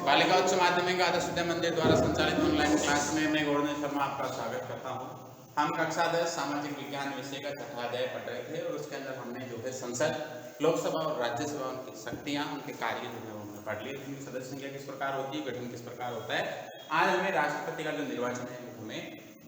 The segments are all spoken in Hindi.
बालिका उच्च माध्यमिक आदर्श विद्या मंदिर द्वारा संचालित ऑनलाइन क्लास में मैं गौरव शर्मा आपका स्वागत करता हूं। हम कक्षा 10 सामाजिक विज्ञान विषय का छठा अध्याय पढ़ रहे थे और उसके अंदर हमने जो है संसद, लोकसभा और राज्यसभा उनकी शक्तियां, उनके कार्य जो है उन्होंने पढ़ लिए। उनकी सदस्य संख्या किस प्रकार होती है, गठन किस प्रकार होता है। आज हमें राष्ट्रपति का जो निर्वाचन है वो हमें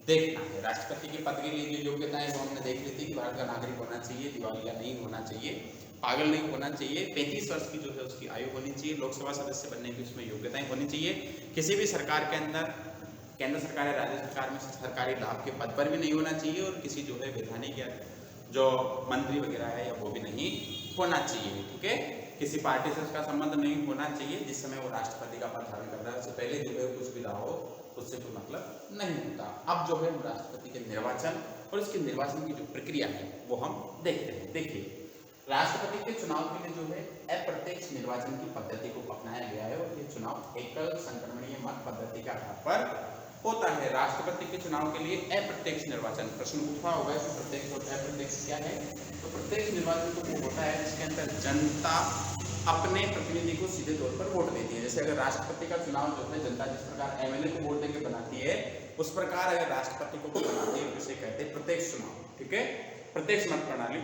देखना है। राष्ट्रपति के पद के लिए जो योग्यताएं वो हमने देख ली थी कि भारत का नागरिक होना चाहिए, दिवालिया नहीं होना चाहिए, पागल नहीं होना चाहिए, 35 वर्ष की जो है उसकी आयु होनी चाहिए, लोकसभा सदस्य बनने की उसमें योग्यताएं होनी चाहिए, किसी भी सरकार के अंदर, केंद्र सरकार या राज्य सरकार में सरकारी लाभ के पद पर भी नहीं होना चाहिए और किसी जो है वैधानिक या जो मंत्री वगैरह है या वो भी नहीं होना चाहिए। ठीक है, किसी पार्टी से उसका संबंध नहीं होना चाहिए। जिस समय वो राष्ट्रपति का पद धारण करता है उससे पहले जो है कुछ भी रहा हो उससे कोई मतलब नहीं होता। अब जो है राष्ट्रपति के निर्वाचन और इसके निर्वाचन की जो प्रक्रिया है वो हम देखते हैं। देखिए, राष्ट्रपति के चुनाव के लिए जो है अप्रत्यक्ष निर्वाचन की पद्धति को अपनाया गया है और ये चुनाव एकल संक्रमणीय मत पद्धति के आधार पर होता है। राष्ट्रपति के चुनाव के लिए अप्रत्यक्ष निर्वाचन, प्रश्न उठा होगा कि प्रत्यक्ष और अप्रत्यक्ष क्या है। तो प्रत्यक्ष निर्वाचन तो वो होता है जिसके अंदर जनता अपने प्रतिनिधि को सीधे तौर पर वोट देती है। जैसे अगर राष्ट्रपति का चुनाव जो है जनता जिस प्रकार एमएलए को वोट देकर बनाती है, उस प्रकार अगर राष्ट्रपति को बनाती है उसे कहते हैं प्रत्यक्ष चुनाव। ठीक है, प्रत्यक्ष मत प्रणाली।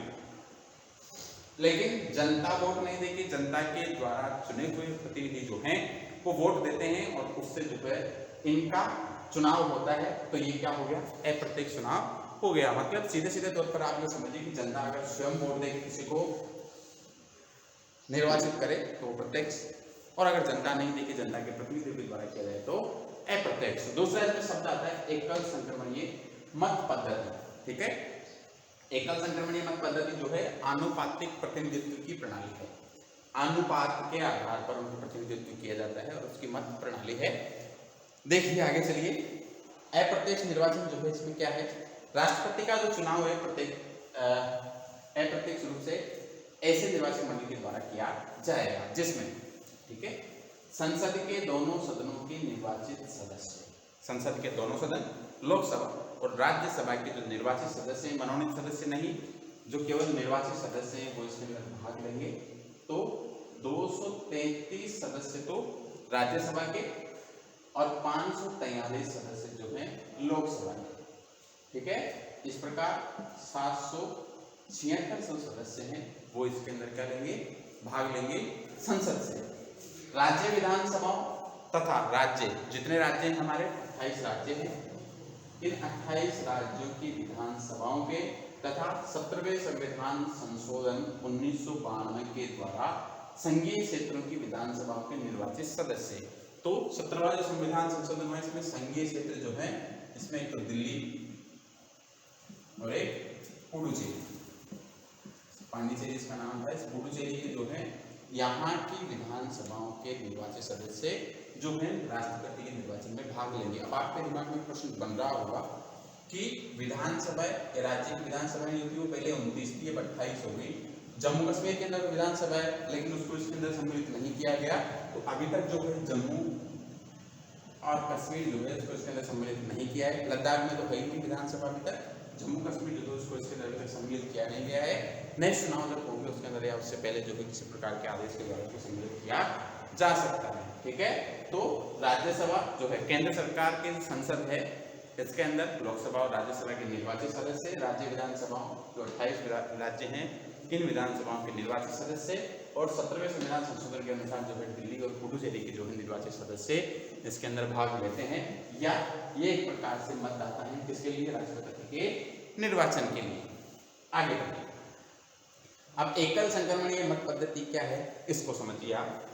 लेकिन जनता वोट नहीं देगी, जनता के द्वारा चुने हुए प्रतिनिधि जो हैं वो वोट देते हैं और उससे जो है इनका चुनाव होता है। तो ये क्या हो गया, अप्रत्यक्ष चुनाव हो गया। मतलब सीधे सीधे तौर पर आप ये समझिए कि जनता अगर स्वयं वोट दे किसी को निर्वाचित करे तो वो प्रत्यक्ष, और अगर जनता नहीं देगी जनता के प्रतिनिधियों के द्वारा किया जाए तो अप्रत्यक्ष। दूसरा इसमें शब्द आता है एकल संक्रमणीय मत पद्धति। ठीक है, एकल संक्रमणीय मत पद्धति जो है आनुपातिक प्रतिनिधित्व की प्रणाली है। अनुपात के आधार पर उनका प्रतिनिधित्व किया जाता है और उसकी मत प्रणाली है। देखिए आगे चलिए, अप्रत्यक्ष निर्वाचन जो है इसमें क्या है, राष्ट्रपति का जो चुनाव है अप्रत्यक्ष रूप से ऐसे निर्वाचन मंडली के द्वारा किया जाएगा जिसमें, ठीक है, संसद के दोनों सदनों के निर्वाचित सदस्य, संसद के दोनों सदन, लोकसभा और राज्यसभा के जो निर्वाचित सदस्य हैं, मनोनीत सदस्य नहीं, जो केवल निर्वाचित सदस्य हैं वो इसमें भाग लेंगे। तो 233 सदस्य तो राज्यसभा के और 543 सदस्य जो हैं लोकसभा के। ठीक है, इस प्रकार 776 सदस्य हैं वो इसके अंदर क्या लेंगे, भाग लेंगे संसद से। राज्य विधानसभाओं तथा राज्य, जितने राज्य हैं हमारे 28 राज्य हैं, इन 28 राज्यों की विधानसभाओं के तथा 17वें संविधान संशोधन 1992 के द्वारा संघीय क्षेत्रों की विधानसभाओं के निर्वाचित सदस्य। तो 17वां जो संविधान संशोधन हुआ इसमें संघीय क्षेत्र जो है इसमें एक तो दिल्ली और एक पुडुचेरी, पांडिचेरी इसका नाम था। इस पुडुचेरी के जो है यहाँ की विधानसभाओं के निर्वाचित सदस्य जो है राष्ट्रपति के निर्वाचन में भाग लेंगे। अब आपके दिमाग में प्रश्न बन रहा होगा कि विधानसभा, राज्य की विधानसभा नहीं होती, वो पहले 29 थी, अब 28 हो गई। जम्मू कश्मीर के अंदर विधानसभा है लेकिन उसको इसके अंदर सम्मिलित नहीं किया गया। तो अभी तक जो है जम्मू और कश्मीर जो है उसको इसके अंदर सम्मिलित नहीं किया है। लद्दाख में तो है ही नहीं विधानसभा अभी तक। जम्मू कश्मीर जो है उसको इसके अंदर अभी तक सम्मिलित किया नहीं गया है। नेक्स्ट चुनाव जब होंगे उसके अंदर या उससे पहले जो है किसी प्रकार के आदेश के द्वारा उसको सम्मिलित किया जा सकता है। ठीक है, तो राज्यसभा जो है केंद्र सरकार की संसद है, इसके अंदर लोकसभा और राज्यसभा के निर्वाचित सदस्य, राज्य विधानसभाओं जो 28 राज्य हैं इन विधानसभाओं के निर्वाचित सदस्य और 17वें संविधान संशोधन के अनुसार जो है दिल्ली और पुडुचेरी के जो है निर्वाचित सदस्य इसके अंदर भाग लेते हैं। या ये एक प्रकार से मतदाता है किसके लिए, राष्ट्रपति के निर्वाचन के लिए। आगे बढ़िए, अब एकल संक्रमणीय मत पद्धति क्या है इसको समझिए आप।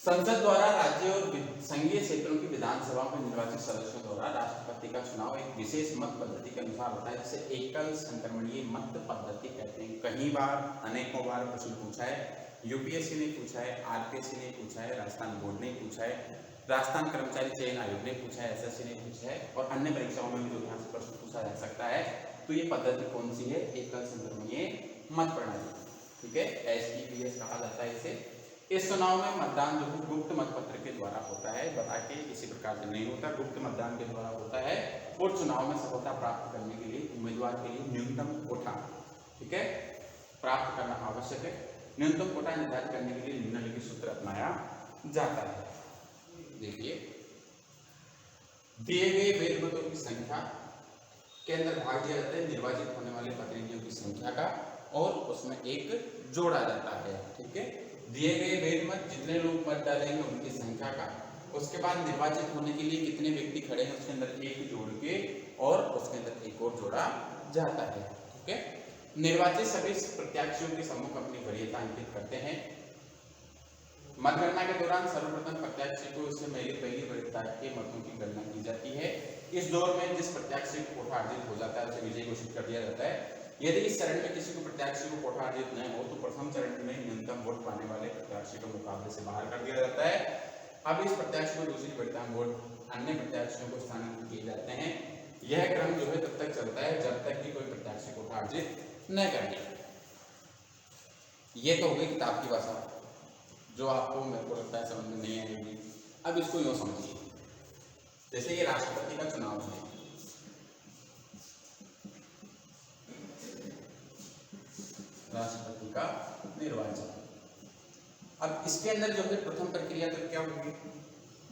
संसद द्वारा राज्य और संघीय क्षेत्रों की विधानसभाओं के निर्वाचित सदस्यों द्वारा राष्ट्रपति का चुनाव एक विशेष मत पद्धति के अनुसार होता है, जिसे एकल संक्रमणीय मत पद्धति कहते हैं। कई बार, अनेकों बार प्रश्न पूछा है, यूपीएससी ने पूछा है, आरपीएससी ने पूछा है, राजस्थान बोर्ड ने पूछा है, राजस्थान कर्मचारी चयन आयोग ने पूछा है, एसएससी ने पूछा है और अन्य परीक्षाओं में भी जो यहाँ से प्रश्न पूछा जा सकता है। तो ये पद्धति कौन सी है, एकल संक्रमणीय मत प्रणाली। ठीक है, SEPS कहा जाता है इसे। इस चुनाव में मतदान जो है गुप्त मतपत्र के द्वारा होता है, बता के किसी प्रकार से नहीं होता, गुप्त मतदान के द्वारा होता है। और चुनाव में सफलता प्राप्त करने के लिए उम्मीदवार के लिए न्यूनतम कोटा, ठीक है, प्राप्त करना आवश्यक है। न्यूनतम कोटा निर्धारित करने के लिए निम्नलिखित सूत्र अपनाया जाता है। देखिए, दिए गए वैध मतों की संख्या के अंदर भाग दिया जाता है निर्वाचित होने वाले प्रतिनिधियों की संख्या का और उसमें एक जोड़ा जाता है। ठीक है, दिए गए वैध मत जितने लोग मत डालेंगे उनकी संख्या का, उसके बाद निर्वाचित होने के लिए कितने व्यक्ति खड़े हैं उसके अंदर एक जोड़ के और उसके अंदर एक और जोड़ा जाता है। ठीक है, निर्वाचित सभी प्रत्याशियों के सम्मुख अपनी वरीयता अंकित करते हैं। मतगणना के दौरान सर्वप्रथम प्रत्याशी को इससे पहली वरीयता के मतों की गणना की जाती है। इस दौर में जिस प्रत्याशी को कोटा अर्जित हो जाता है उसे विजयी घोषित कर दिया जाता है। यदि इस चरण में किसी को प्रत्याशी को कोटा अर्जित न हो तो प्रथम चरण में न्यूनतम वोट पाने वाले प्रत्याशी को मुकाबले से बाहर कर दिया जाता है। अब इस प्रत्याशी को दूसरी वरीयता में वोट अन्य प्रत्याशियों को स्थानांतरित किए जाते हैं। यह क्रम जो है तब तक चलता है जब तक कि कोई प्रत्याशी कोटा अर्जित न कर ले। ये तो हो गई किताब की भाषा जो आपको मेरे को लगता है समझ में नहीं आएगी। अब इसको यूं समझिए, जैसे ये राष्ट्रपति का चुनाव है, राष्ट्रपति का निर्वाचन। अब इसके अंदर जो है प्रथम प्रक्रिया तो क्या होगी,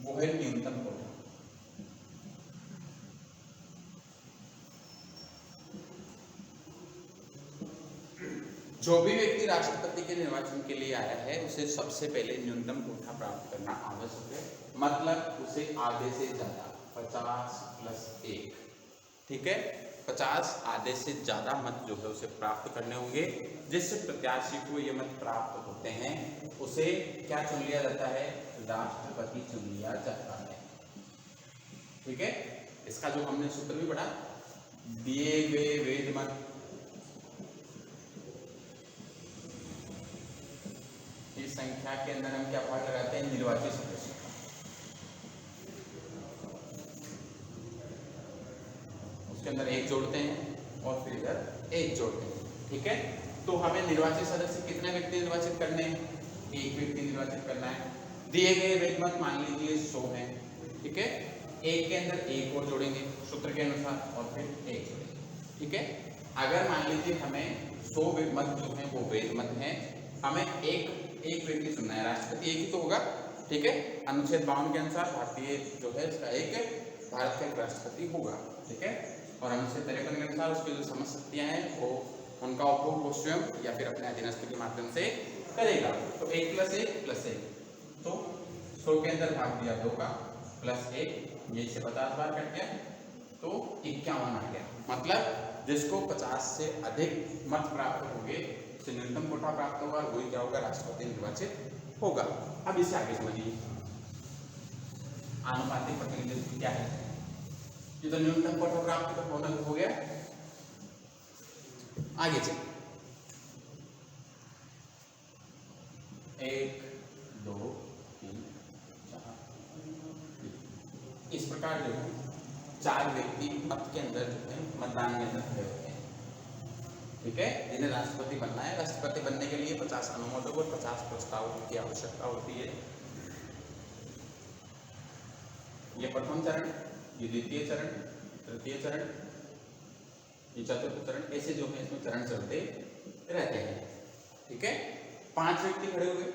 वो है न्यूनतम कोटा। जो भी व्यक्ति राष्ट्रपति के निर्वाचन के लिए आया है उसे सबसे पहले न्यूनतम कोटा प्राप्त करना आवश्यक है, मतलब उसे आधे से ज्यादा 50+1। ठीक है, 50 आधे से ज्यादा मत जो है उसे प्राप्त करने होंगे। जिस प्रत्याशी को ये मत प्राप्त होते हैं उसे क्या चुन लिया जाता है, राष्ट्रपति चुन लिया जाता है। ठीक है, इसका जो हमने सूत्र भी पढ़ा, दिए गए वैध मत की संख्या के अंदर हम क्या भाग लगाते हैं, निर्वाचित सदस्य। उसके अंदर एक जोड़ते हैं और फिर इधर एक जोड़ते हैं। ठीक है, तो हमें निर्वाचित सदस्य कितने व्यक्ति निर्वाचित करने हैं, एक व्यक्ति निर्वाचित करना है। दिए गए वैध मत मान लीजिए 100 है। ठीक है, एक के अंदर एक और जोड़ेंगे सूत्र के अनुसार और फिर एक जोड़ेंगे। ठीक है, अगर मान लीजिए हमें 100 मत जो है वो वैध मत है, हमें एक व्यक्ति चुनना है, राष्ट्रपति एक ही तो होगा। ठीक है, अनुच्छेद 52 के अनुसार भारतीय जो है इसका एक भारत का एक राष्ट्रपति होगा। ठीक है, और अनुच्छेद 53 के अनुसार उसकी जो समशक्तियां हैं वो उनका उपयोग वो स्वयं या फिर अपने अधीनस्थ के माध्यम से करेगा। तो 1+1+1, तो 100 के अंदर भाग दिया 2 का +1, ये से 50 बार कट गया तो 51 आ गया। मतलब जिसको 50 से अधिक मत प्राप्त होंगे उसे न्यूनतम कोटा प्राप्त होगा, वही क्या होगा, राष्ट्रपति निर्वाचित होगा। अब इसे आगे समझिए, आनुपातिक प्रतिनिधित्व क्या है। ये तो न्यूनतम कोटा प्राप्त का होना हो गया। आगे चलिए, 1 2 3 4 इस प्रकार जो है 4 व्यक्ति मत के अंदर जो है मतदान में खड़े होते हैं। ठीक है, जिन्हें राष्ट्रपति बनना है, राष्ट्रपति बनने के लिए 50 अनुमोदक और 50 प्रस्तावकों की आवश्यकता होती है। ये प्रथम चरण, ये द्वितीय चरण, तृतीय चरण, ये चतुर्थ चरण, ऐसे जो है इसमें चरण चलते रहते हैं। ठीक है, 5 व्यक्ति खड़े हुए,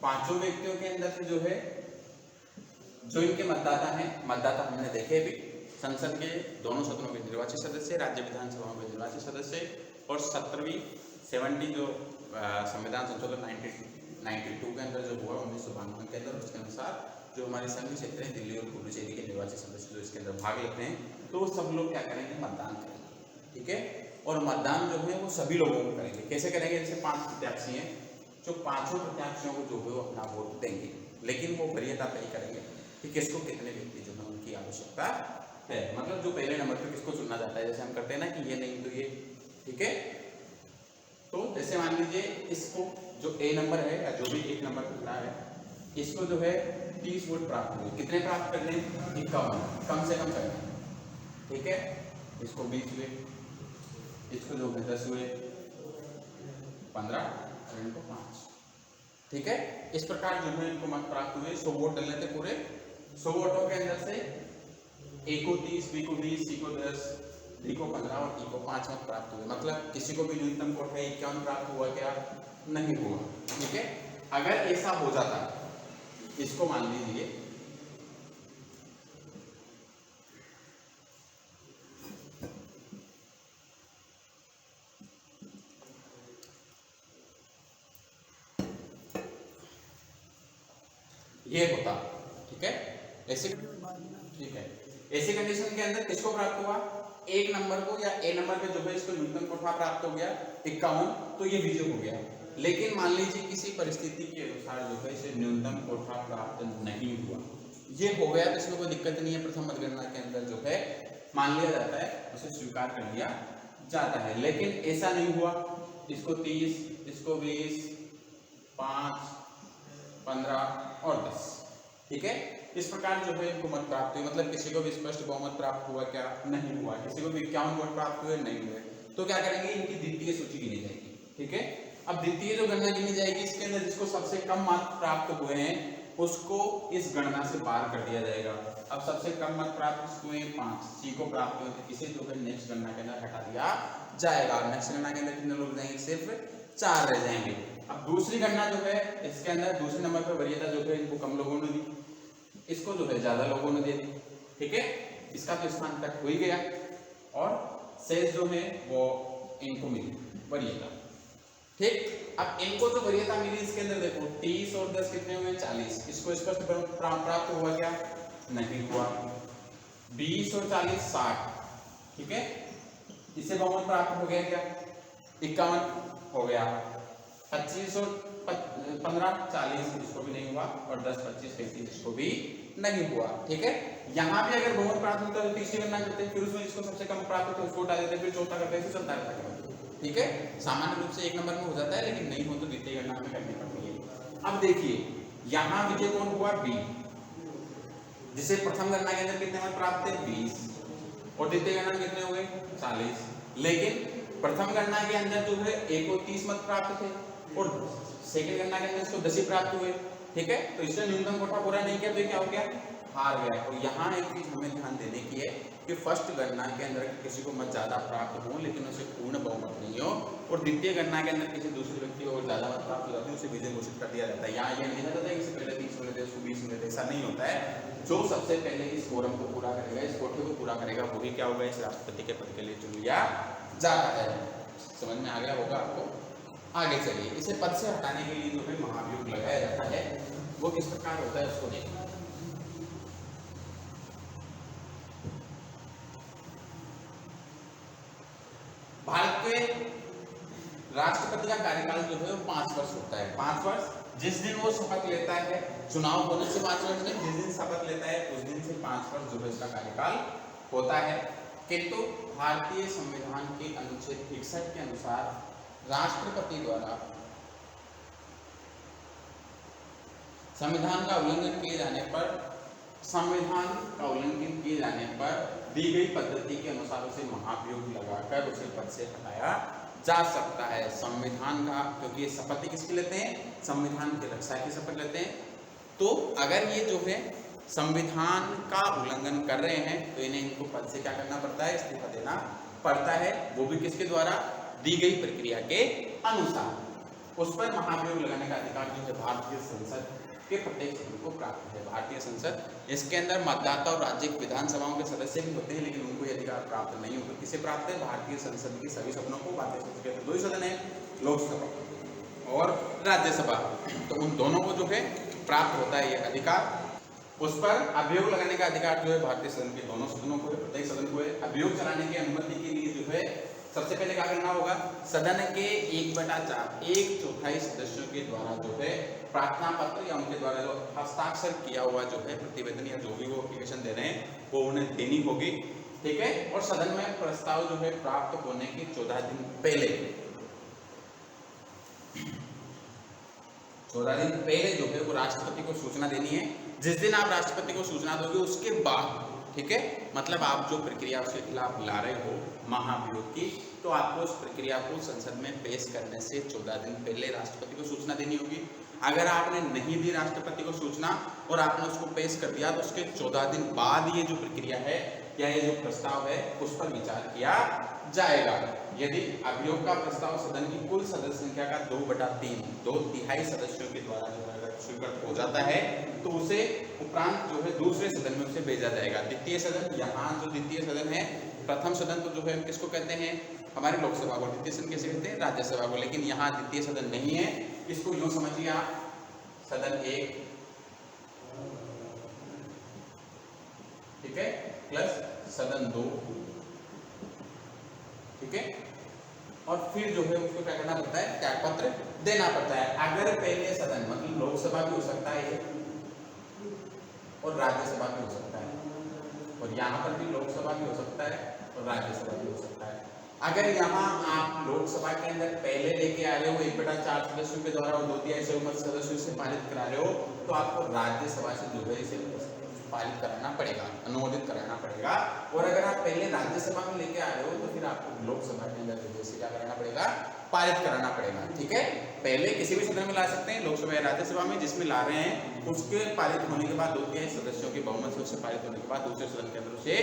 पांचों व्यक्तियों के अंदर से जो है जो इनके मतदाता हैं, मतदाता हमने देखे भी, संसद के दोनों सदनों के निर्वाचित सदस्य, राज्य विधानसभाओं के निर्वाचित सदस्य और 70 जो संविधान संशोधन 1992 के अंदर जो हुआ 1992 के अंदर, उसके अनुसार जो हमारे संघ क्षेत्र है दिल्ली और पुडुचेरी के निर्वाचित सदस्य जो इसके अंदर भाग लेते हैं, तो सब लोग क्या करेंगे, मतदान करेंगे। ठीक है, और मतदान जो है वो सभी लोगों को करेंगे। कैसे करेंगे, जैसे 5 प्रत्याशी हैं, जो पांचों प्रत्याशियों को जो है वो अपना वोट देंगे, लेकिन वो वरीयता तय करेंगे कि किसको कितने व्यक्ति जो है उनकी आवश्यकता है। मतलब जो पहले नंबर पर किसको चुनना चाहता है, जैसे हम करते हैं ना कि ये नहीं तो ये। ठीक है, तो जैसे मान लीजिए इसको जो A नंबर है या जो भी 1 नंबर पर खड़ा है, इसको जो है 30 वोट प्राप्त हुए। कितने प्राप्त करने, 51, कम से कम करने। ठीक है, इसको 20 हुए, इसको जो है 10 हुए, 15 और इनको 5। ठीक है, इस प्रकार जो है इनको मत प्राप्त हुए। 100 वोट डलने थे पूरे। 100 वोटों के अंदर से A को 30, B को 20, C को 10, D को 15 और E को 5 मत प्राप्त हुए। मतलब किसी को भी न्यूनतम कोटा 51 प्राप्त हुआ क्या, नहीं हुआ। ठीक है, अगर ऐसा हो जाता इसको मान लीजिए ये होता, ठीक है। ऐसे ठीक है, ऐसी कंडीशन के अंदर किसको प्राप्त हुआ, एक नंबर को या ए नंबर पे जो है इसको न्यूनतम कोठा प्राप्त हो गया 51, तो ये विजय हो गया। लेकिन मान लीजिए किसी परिस्थिति के अनुसार जो है इसे न्यूनतम कोठा प्राप्त नहीं हुआ, ये हो गया तो इसमें कोई दिक्कत नहीं है, प्रथम मतगणना के अंदर जो है मान लिया जाता है, उसे स्वीकार कर लिया जाता है। लेकिन ऐसा नहीं हुआ, इसको 30, इसको 20, 5, 15 और 10, ठीक है। इस प्रकार जो है इनको मत प्राप्त हुई, मतलब किसी को भी स्पष्ट बहुमत प्राप्त हुआ क्या, नहीं हुआ। किसी को भी 51 वोट प्राप्त हुए, नहीं हुए। तो क्या करेंगे, इनकी द्वितीय सूची गिनी जाएगी, ठीक है। अब द्वितीय जो गणना गिनी जाएगी, इसके अंदर जिसको सबसे कम मार्क प्राप्त हुए हैं उसको इस गणना से बाहर कर दिया जाएगा। अब सबसे कम मत प्राप्त हुए 5, सी को प्राप्त हुए तो इसे जो है नेक्स्ट गणना के अंदर हटा दिया जाएगा। नेक्स्ट गणना के अंदर कितने लोग जाएंगे, सिर्फ 4 रह जाएंगे। अब दूसरी गणना जो है, इसके अंदर दूसरे नंबर पर वरीयता जो है इनको कम लोगों ने दी, इसको जो है ज्यादा लोगों ने दे दी, ठीक है। इसका तो स्थान तक हो ही गया और शेष जो है वो इनको मिली वरीयता, ठीक। अब इनको जो वरीयता मिली इसके अंदर देखो 30 और 10 कितने हुए, 40। इसको स्पष्ट प्राप्त हुआ क्या, नहीं हुआ। 20 और 40 60, ठीक है। इसे बहुमत प्राप्त हो गया क्या, 51 हो गया। 25 और 15 40, इसको भी नहीं हुआ। और 10 25 33, इसको भी नहीं हुआ, ठीक है। यहाँ भी अगर बहुमत प्राप्त होता है तो तीसरी गणना करते हैं, फिर उसमें जिसको सबसे कम प्राप्त होता है उसको हटा देते हैं, फिर चौथा करते हैं, फिर चलता रहता है, ठीक है। सामान्य रूप से एक नंबर में हो जाता है, लेकिन नहीं हो तो द्वितीय गणना में करनी पड़ती है। अब देखिए यहाँ विजय कौन हुआ, बी, जिसे प्रथम गणना के अंदर कितने मत प्राप्त थे, 20, और द्वितीय गणना में कितने हुए, 40। लेकिन प्रथम गणना के अंदर जो है ए को 30 मत प्राप्त थे और सेकंड गणना के अंदर इसको 10 ही प्राप्त हुए, ठीक है। तो इसने न्यूनतम कोठा पूरा नहीं किया, तो ये क्या हो गया, हार गया। तो यहाँ एक चीज हमें ध्यान देने की है कि फर्स्ट गणना के अंदर किसी को मत ज्यादा प्राप्त हो लेकिन उसे पूर्ण बहुमत नहीं हो, और द्वितीय गणना के अंदर किसी दूसरे व्यक्ति को ज्यादा मत प्राप्त हो जाती है, उसे विजय घोषित कर दिया जाता है। यहाँ ये नहीं जाता है कि इससे पहले 30 मिले थे, 20 मिले थे, ऐसा नहीं होता है। जो सबसे पहले इस फोरम को पूरा करेगा, इस कोठे को पूरा करेगा, वही क्या होगा, इस राष्ट्रपति के पद के लिए चुन लिया जाता है। समझ में आ गया होगा आपको। आगे चलिए, इसे पद से हटाने के लिए जो है महाभियोग लगाया जाता है, वो किस प्रकार होता है उसको देखिए। भारत के राष्ट्रपति का कार्यकाल जो है वो 5 वर्ष होता है। 5 वर्ष, जिस दिन वो शपथ लेता है, चुनाव होने से 5 वर्ष में, जिस दिन शपथ लेता है उस दिन से 5 वर्ष जो है इसका कार्यकाल होता है। किंतु भारतीय संविधान के अनुच्छेद 61 के अनुसार राष्ट्रपति द्वारा संविधान का उल्लंघन किए जाने पर दी गई पद्धति के अनुसार उसे महाभियोग लगाकर उसे पद से हटाया जा सकता है। संविधान का, क्योंकि ये शपथ किसकी लेते हैं, संविधान की रक्षा की शपथ लेते हैं, तो अगर ये जो है संविधान का उल्लंघन कर रहे हैं तो इनको पद से क्या करना पड़ता है, इस्तीफा देना पड़ता है। वो भी किसके द्वारा, दी गई प्रक्रिया के अनुसार। उस पर महाभियोग लगाने का अधिकार जो है भारतीय संसद के प्रत्येक सदस्य को प्राप्त है। भारतीय संसद, इसके अंदर मतदाता और राज्य विधानसभाओं के सदस्य भी होते हैं, लेकिन उनको ये अधिकार प्राप्त नहीं होता। किसे प्राप्त है, भारतीय संसद के सभी सदनों को। भारतीय संसद के 2 ही सदन है, लोकसभा और राज्यसभा, तो उन दोनों को जो है प्राप्त होता है ये अधिकार। उस पर अभियोग लगाने का अधिकार जो है भारतीय सदन के दोनों सदनों को है, प्रत्येक सदन को है। अभियोग चलाने की अनुमति के लिए जो है सबसे पहले क्या करना होगा, सदन के 1/4 1/4 सदस्यों के द्वारा जो है प्रार्थना पत्र या उनके द्वारा जो हस्ताक्षर किया हुआ जो है प्रतिवेदन या जो भी वो एप्लीकेशन दे रहे हैं वो उन्हें देनी होगी, ठीक है। और सदन में प्रस्ताव जो है प्राप्त होने के 14 दिन पहले 14 दिन पहले जो है वो राष्ट्रपति को सूचना देनी है। जिस दिन आप राष्ट्रपति को सूचना दोगे उसके बाद, ठीक है, मतलब आप जो प्रक्रिया उसके खिलाफ ला रहे हो महाभियोग की, तो आपको उस प्रक्रिया को संसद में पेश करने से 14 दिन पहले राष्ट्रपति को सूचना देनी होगी। अगर आपने नहीं दी राष्ट्रपति को सूचना और आपने उसको पेश कर दिया तो उसके 14 दिन बाद ये जो प्रक्रिया है या ये जो प्रस्ताव है उस पर विचार किया जाएगा। यदि अभियोग का प्रस्ताव सदन की कुल सदस्य संख्या का 2/3 2/3 सदस्यों के द्वारा जो है स्वीकृत हो जाता है तो उसे उपरांत जो है दूसरे सदन में उसे भेजा जाएगा। द्वितीय सदन, यहाँ जो द्वितीय सदन है, प्रथम सदन तो जो है किसको कहते हैं, हमारे लोकसभा को, द्वितीय सदन कैसे कहते हैं, राज्यसभा को। लेकिन यहाँ द्वितीय सदन नहीं है, इसको यूं समझिए आप, सदन 1, ठीक है, प्लस सदन 2, ठीक है, और फिर जो है उसको क्या करना पड़ता है, त्यागपत्र देना पड़ता है। अगर पहले सदन मतलब लोकसभा भी हो सकता है और राज्यसभा भी हो सकता है, और यहाँ पर भी लोकसभा भी हो सकता है और राज्यसभा भी हो सकता है। अगर यहाँ आप लोकसभा के अंदर पहले लेके आ रहे हो 1/4 सदस्यों के द्वारा और 2/3 सदस्यों से पारित करा रहे हो, तो आपको राज्यसभा से जो है इसे पारित कराना पड़ेगा, अनुमोदित कराना पड़ेगा। और अगर आप पहले राज्यसभा में लेके आ रहे हो तो फिर आपको लोकसभा के अंदर जो है क्या कराना पड़ेगा, पारित कराना पड़ेगा, ठीक है। पहले किसी भी सदन में ला सकते हैं, लोकसभा या राज्यसभा में, जिसमें ला रहे हैं उसके पारित होने के बाद 2/3 सदस्यों के बहुमत से उससे पारित होने के बाद दूसरे सदन के अंदर उसे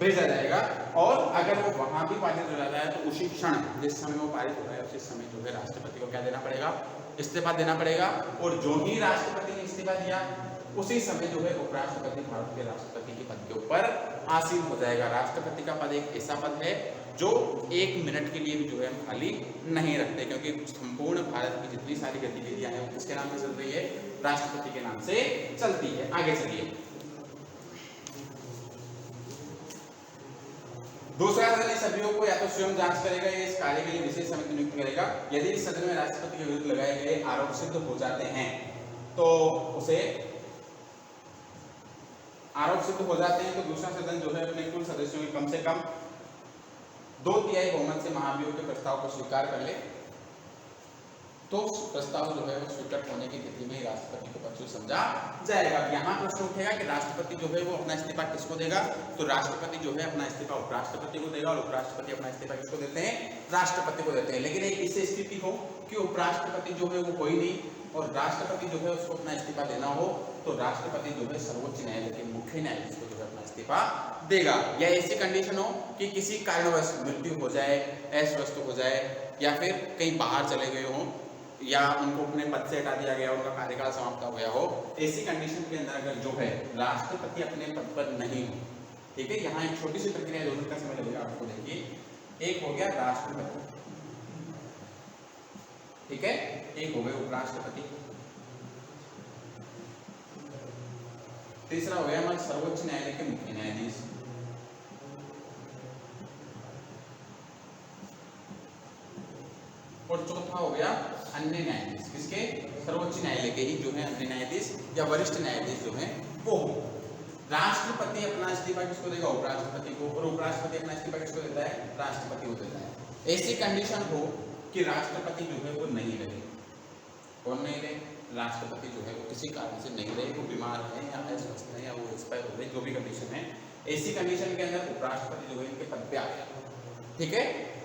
भेजा जाएगा। और अगर वो वहां भी पारित हो जाता है तो उसी क्षण जिस समय वो पारित हो रहा है उसी समय जो है राष्ट्रपति को क्या देना पड़ेगा, इस्तीफा देना पड़ेगा। और जो ही राष्ट्रपति ने इस्तीफा दिया उसी समय जो है उपराष्ट्रपति भारत के राष्ट्रपति के पद के ऊपर आसीन हो जाएगा। राष्ट्रपति का पद एक ऐसा पद है जो 1 मिनट के लिए भी जो है हम खाली नहीं रखते, क्योंकि संपूर्ण भारत की जितनी सारी गतिविधियां हैं वो किसके नाम से चल रही है, राष्ट्रपति के नाम से चलती है। आगे चलिए, दूसरा सदन इस अभियोग को या तो स्वयं जांच करेगा या इस कार्य के लिए विशेष समिति नियुक्त करेगा। यदि इस सदन में राष्ट्रपति के विरुद्ध लगाए गए आरोप सिद्ध हो जाते हैं तो उसे आरोप सिद्ध हो जाते हैं तो दूसरा सदन जो है अपने कुल सदस्यों की कम से कम 2/3 बहुमत से महाभियोग के प्रस्ताव को स्वीकार कर ले, तो प्रस्ताव जो है वो स्वीकृत होने की स्थिति में राष्ट्रपति को पद समझा जाएगा। यहाँ प्रश्न उठेगा कि राष्ट्रपति जो है वो अपना इस्तीफा किसको देगा, तो राष्ट्रपति जो है अपना इस्तीफा उपराष्ट्रपति को देगा और उपराष्ट्रपति अपना इस्तीफा किसको देते हैं, राष्ट्रपति को देते हैं। लेकिन एक ऐसी स्थिति हो कि उपराष्ट्रपति जो है वो कोई नहीं और राष्ट्रपति जो है उसको अपना इस्तीफा देना हो, तो राष्ट्रपति जो है सर्वोच्च न्यायालय के मुख्य न्यायाधीश को जो है अपना इस्तीफा देगा। या ऐसी कंडीशन हो कि किसी कारणवश मृत्यु हो जाए, अस्वस्थ हो जाए, या फिर कहीं बाहर चले गए हो, या उनको अपने पद से हटा दिया गया, उनका कार्यकाल समाप्त हो गया हो, ऐसी कंडीशन के अंदर अगर जो है राष्ट्रपति अपने पद पर नहीं हो, ठीक है। यहाँ एक छोटी सी प्रक्रिया 2 मिनट का समय लगेगा आपको, देखिए। एक हो गया राष्ट्रपति, ठीक है, एक हो गए उपराष्ट्रपति, तीसरा हो गया हमारे सर्वोच्च न्यायालय के मुख्य न्यायाधीश, और चौथा हो गया अन्य न्यायाधीश। किसके, सर्वोच्च न्यायालय के ही जो है अन्य न्यायाधीश या वरिष्ठ न्यायाधीश जो है वो हो। राष्ट्रपति अपना इस्तीफा किसको देगा, उपराष्ट्रपति को, और उपराष्ट्रपति अपना इस्तीफा किसको देता है, राष्ट्रपति को देता है। ऐसी कंडीशन हो कि राष्ट्रपति जो है वो नहीं रहे, कौन नहीं रहे, राष्ट्रपति जो है वो किसी कारण से नहीं रहे, वो बीमार है या अस्वस्थ है या वो एक्सपायर हो गए, जो भी कंडीशन है, ऐसी कंडीशन के अंदर उपराष्ट्रपति जो है इनके पद पे आ गया, ठीक है।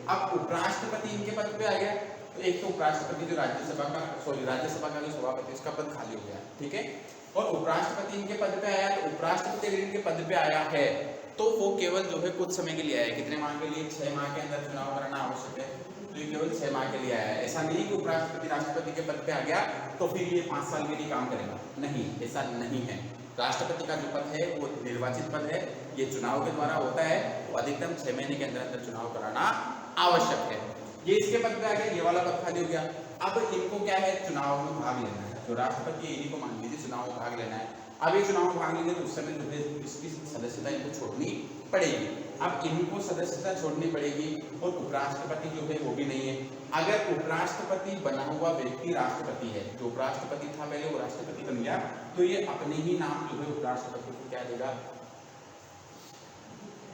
अब उपराष्ट्रपति इनके पद पे आ गया तो एक तो उपराष्ट्रपति जो राज्यसभा का जो सभापति उसका पद खाली हो गया, ठीक है। और उपराष्ट्रपति इनके पद पे आया तो उपराष्ट्रपति अगर इनके पद पे आया है तो वो केवल जो है कुछ समय के लिए आया है। कितने माह के लिए, 6 माह के अंदर चुनाव कराना आवश्यक है, तो ये केवल 6 माह के लिए आया है। ऐसा नहीं कि उपराष्ट्रपति राष्ट्रपति के पद पे आ गया तो फिर ये 5 साल के लिए काम करेगा, नहीं, ऐसा नहीं है। राष्ट्रपति का जो पद है वो निर्वाचित पद है, ये चुनाव के द्वारा होता है, तो अधिकतम 6 महीने के अंदर अंदर चुनाव कराना आवश्यक है। ये इसके पद पे आ गया, ये वाला पद खाली हो गया। अब इनको क्या है, चुनाव में भाग लेना है। जो राष्ट्रपति है इन्हीं को मान लीजिए चुनाव में भाग लेना है। अब ये चुनाव में भाग लेंगे तो उस समय जो है इसकी सदस्यता इनको छोड़नी पड़ेगी। अब इनको सदस्यता छोड़नी पड़ेगी और उपराष्ट्रपति जो है वो भी नहीं है। अगर उपराष्ट्रपति बना हुआ व्यक्ति राष्ट्रपति है, जो उपराष्ट्रपति था पहले वो राष्ट्रपति बन गया, तो ये अपने ही नाम जो है उपराष्ट्रपति को क्या देगा,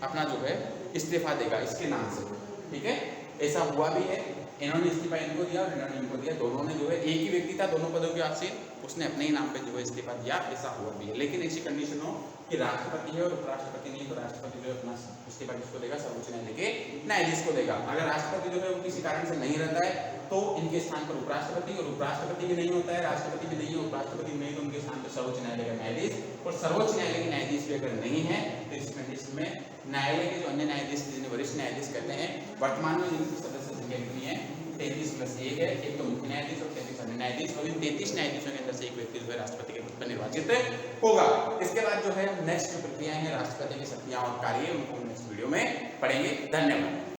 अपना जो है इस्तीफा देगा इसके नाम से, ठीक है। ऐसा हुआ भी है, इन्होंने इस्तीफा इनको दिया और इन्होंने इनको दिया, दोनों ने जो है एक ही व्यक्ति था दोनों पदों के आसीन, उसने अपने ही नाम पे जो है इस्तीफा दिया, ऐसा हुआ भी है। लेकिन ऐसी कंडीशन हो कि राष्ट्रपति है और उपराष्ट्रपति नहीं, तो राष्ट्रपति जो है अपना इस्तीफा किसको देगा, सर्वोच्च न्यायालय के न्यायाधीश को देगा। अगर राष्ट्रपति जो है वो किसी कारण से नहीं रहता है तो इनके स्थान पर उपराष्ट्रपति, और उपराष्ट्रपति भी नहीं होता है, राष्ट्रपति भी नहीं है, उपराष्ट्रपति भी नहीं, तो उनके स्थान पर सर्वोच्च न्यायालय का न्यायाधीश, और सर्वोच्च न्यायालय के न्यायाधीश भी अगर नहीं है तो इस कंडीशन में न्यायालय के जो अन्य न्यायाधीश जिन्हें वरिष्ठ न्यायाधीश कहते हैं, वर्तमान में जिनकी सदस्य संख्या कितनी है 33 प्लस 1 है, एक तो मुख्य न्यायाधीश और 33 अन्य न्यायाधीश, और इन 33 न्यायाधीशों के अंदर से एक व्यक्ति जो है राष्ट्रपति के पद पर निर्वाचित होगा। इसके बाद जो है नेक्स्ट जो प्रक्रियाएं हैं राष्ट्रपति की शक्तियां और कार्य, उनको नेक्स्ट वीडियो में पढ़ेंगे। धन्यवाद।